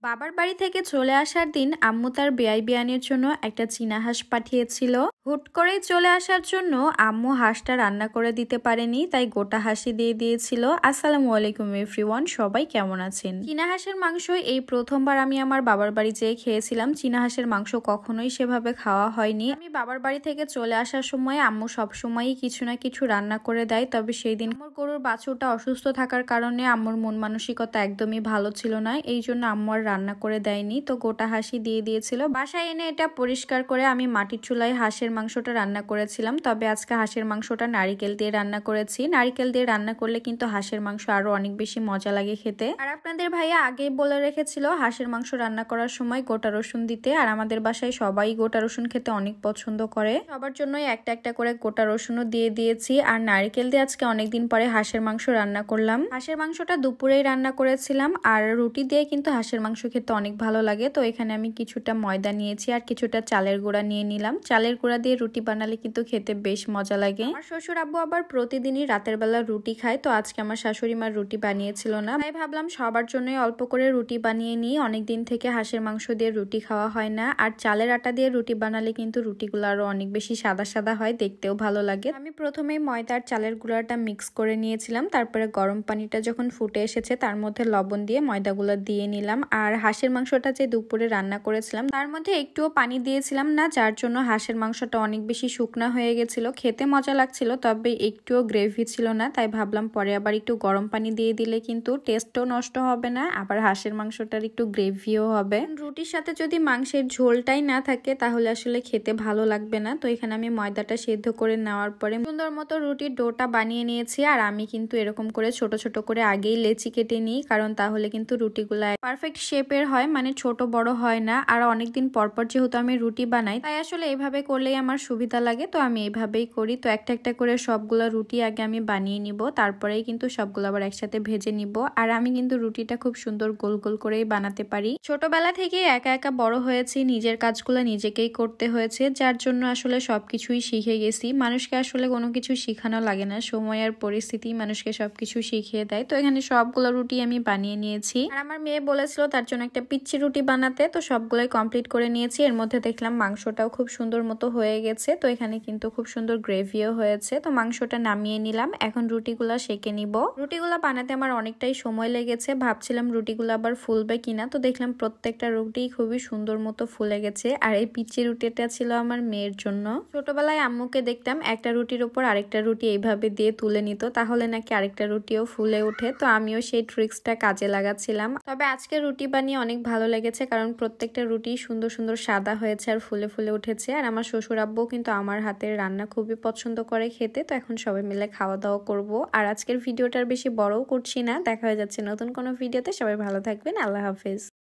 বাবার বাড়ি থেকে চলে আসার দিন আম্মু তার বেয়াই বিয়ানের জন্য একটা চীনা হাঁস পাঠিয়েছিল। হুট করেই চলে আসার জন্য আম্মু হাঁসটা রান্না করে দিতে পারেনি, তাই গোটা হাঁসই দিয়ে দিয়েছিল। আসসালামু আলাইকুম এভরিওয়ান, সবাই কেমন আছেন? চীনা হাঁসের মাংস এই প্রথমবার আমি আমার বাবার বাড়ি যেয়ে খেয়েছিলাম। চীনা হাঁসের মাংস কখনোই সেভাবে খাওয়া হয়নি। আমি বাবার বাড়ি থেকে চলে আসার সময় আম্মু সবসময়ই কিছু না কিছু রান্না করে দেয়, তবে সেই দিন আমার গরুর বাছুরটা অসুস্থ থাকার কারণে আম্মুর মন মানসিকতা একদমই ভালো ছিল না, এই জন্য আম্মু আর রান্না করে দেয়নি, তো গোটা হাঁসই দিয়ে দিয়েছিল। বাসায় এনে এটা পরিষ্কার করে আমি মাটির চুলায় হাঁসের মাংসটা রান্না করেছিলাম। তবে আজকে হাঁসের মাংসটা নারিকেল দিয়ে রান্না করেছি। নারিকেল দিয়ে রান্না করলে কিন্তু হাঁসের মাংস আরো অনেক বেশি মজা লাগে খেতে। আর আপনাদের ভাইয়া আগেই বলে রেখেছিল হাঁসের মাংস রান্না করার সময় গোটা রসুন দিতে, আর আমাদের বাসায় সবাই গোটা রসুন খেতে অনেক পছন্দ করে, সবার জন্যই একটা একটা করে গোটা রসুনও দিয়ে দিয়েছি। আর নারিকেল দিয়ে আজকে অনেকদিন পরে হাঁসের মাংস রান্না করলাম। হাঁসের মাংসটা দুপুরেই রান্না করেছিলাম, আর রুটি দিয়ে কিন্তু হাঁসের মাংস খেতে অনেক ভালো লাগে। তো এখানে আমি কিছুটা ময়দা নিয়েছি আর কিছুটা চালের গুঁড়া নিয়ে নিলাম। চালের গুঁড়া দিয়ে রুটি বানালে কিন্তু খেতে বেশ মজা লাগে। আমার শ্বশুর আব্বু আবার প্রতিদিনই রাতের বেলা রুটি খায়, তো আজকে আমার শাশুড়ি মা রুটি বানিয়েছিল না, তাই ভাবলাম সবার জন্যই অল্প করে রুটি বানিয়ে নিই। অনেকদিন থেকে হাঁসের মাংস দিয়ে রুটি খাওয়া হয় না, আর চালের আটা দিয়ে রুটি বানালে কিন্তু রুটিগুলো আরো অনেক বেশি সাদা সাদা হয়, দেখতেও ভালো লাগে। আমি প্রথমেই ময়দা আর চালের গুঁড়াটা মিক্স করে নিয়েছিলাম, তারপরে গরম পানিটা যখন ফুটে এসেছে তার মধ্যে লবণ দিয়ে ময়দাগুলো দিয়ে নিলাম। আর হাঁসের মাংসটা যে দুপুরে রান্না করেছিলাম তার মধ্যে একটুও পানি দিয়েছিলাম না, যার জন্য হাঁসের মাংসটা অনেক বেশি শুকনা হয়ে গেছিল। খেতে মজা লাগছিল, তবে একটুও গ্রেভি ছিল না, তাই ভাবলাম পরে আবার একটু গরম পানি দিয়ে দিলে কিন্তু টেস্টও নষ্ট হবে না, আবার হাঁসের মাংসটার একটু গ্রেভিও হবে। রুটির সাথে যদি মাংসের ঝোলটাই না থাকে তাহলে আসলে খেতে ভালো লাগবে না। তো এখানে আমি ময়দাটা সেদ্ধ করে নেওয়ার পরে সুন্দর মতো রুটির ডোটা বানিয়ে নিয়েছি। আর আমি কিন্তু এরকম করে ছোট ছোট করে আগেই লেচি কেটে নিই, কারণ তাহলে কিন্তু রুটিগুলা পারফেক্ট শেপের হয়, মানে ছোট বড় হয় না। আর অনেকদিন পরপর যেহেতু আমি রুটি বানাই, তাই আসলে এইভাবে করলেই আমার সুবিধা লাগে, তো আমি এইভাবেই করি। তো একটা একটা করে সবগুলো রুটি আগে আমি বানিয়ে নিব, তারপরেই কিন্তু সবগুলো আবার একসাথে ভেজে নিব। আর আমি কিন্তু রুটিটা খুব সুন্দর গোল গোল করেই বানাতে পারি। ছোটবেলা থেকে একা একা বড় হয়েছি, নিজের কাজগুলো নিজেকেই করতে হয়েছে, যার জন্য আসলে সবকিছুই শিখে গেছি। মানুষকে আসলে কোনো কিছু শিখানো লাগে না, সময় আর পরিস্থিতি মানুষকে সবকিছু শিখিয়ে দেয়। তো এখানে সবগুলো রুটি আমি বানিয়ে নিয়েছি। আর আমার মেয়ে বলেছিল তার জন্য একটা পিচ্চি রুটি বানাতে, তো সবগুলোই কমপ্লিট করে নিয়েছি। এর মধ্যে দেখলাম মাংসটাও খুব সুন্দর মতো হয়ে গেছে, তো এখানে কিন্তু খুব সুন্দর গ্রেভিও হয়েছে। তো মাংসটা নামিয়ে নিলাম, এখন রুটিগুলা সেঁকে নিব। রুটিগুলা বানাতে আমার অনেকটাই সময় লেগেছে, ভাবছিলাম রুটিগুলো আবার ফুলবে কিনা, তো দেখলাম প্রত্যেকটা রুটি খুবই সুন্দর মতো ফুলে গেছে। আর এই পিচ্চি রুটিটা ছিল আমার মেয়ের জন্য। ছোটবেলায় আম্মুকে দেখতাম একটা রুটির উপর আরেকটা রুটি এইভাবে দিয়ে তুলে নিত, তাহলে নাকি আরেকটা রুটিও ফুলে ওঠে। তো আমিও সেই ট্রিক্সটা কাজে লাগাচ্ছিলাম। তবে আজকে রুটি বানিয়ে অনেক ভালো লেগেছে, কারণ প্রত্যেকটা রুটি সুন্দর সুন্দর সাদা হয়েছে আর ফুলে ফুলে উঠেছে। আর আমার শ্বশুর আব্বু কিন্তু আমার হাতের রান্না খুবই পছন্দ করে খেতে, তো এখন সবাই মিলে খাওয়া দাওয়া করবো। আর আজকের ভিডিওটার বেশি বড়ও করছি না, দেখা হয়ে যাচ্ছে নতুন কোনো ভিডিওতে। সবাই ভালো থাকবেন, আল্লাহ হাফেজ।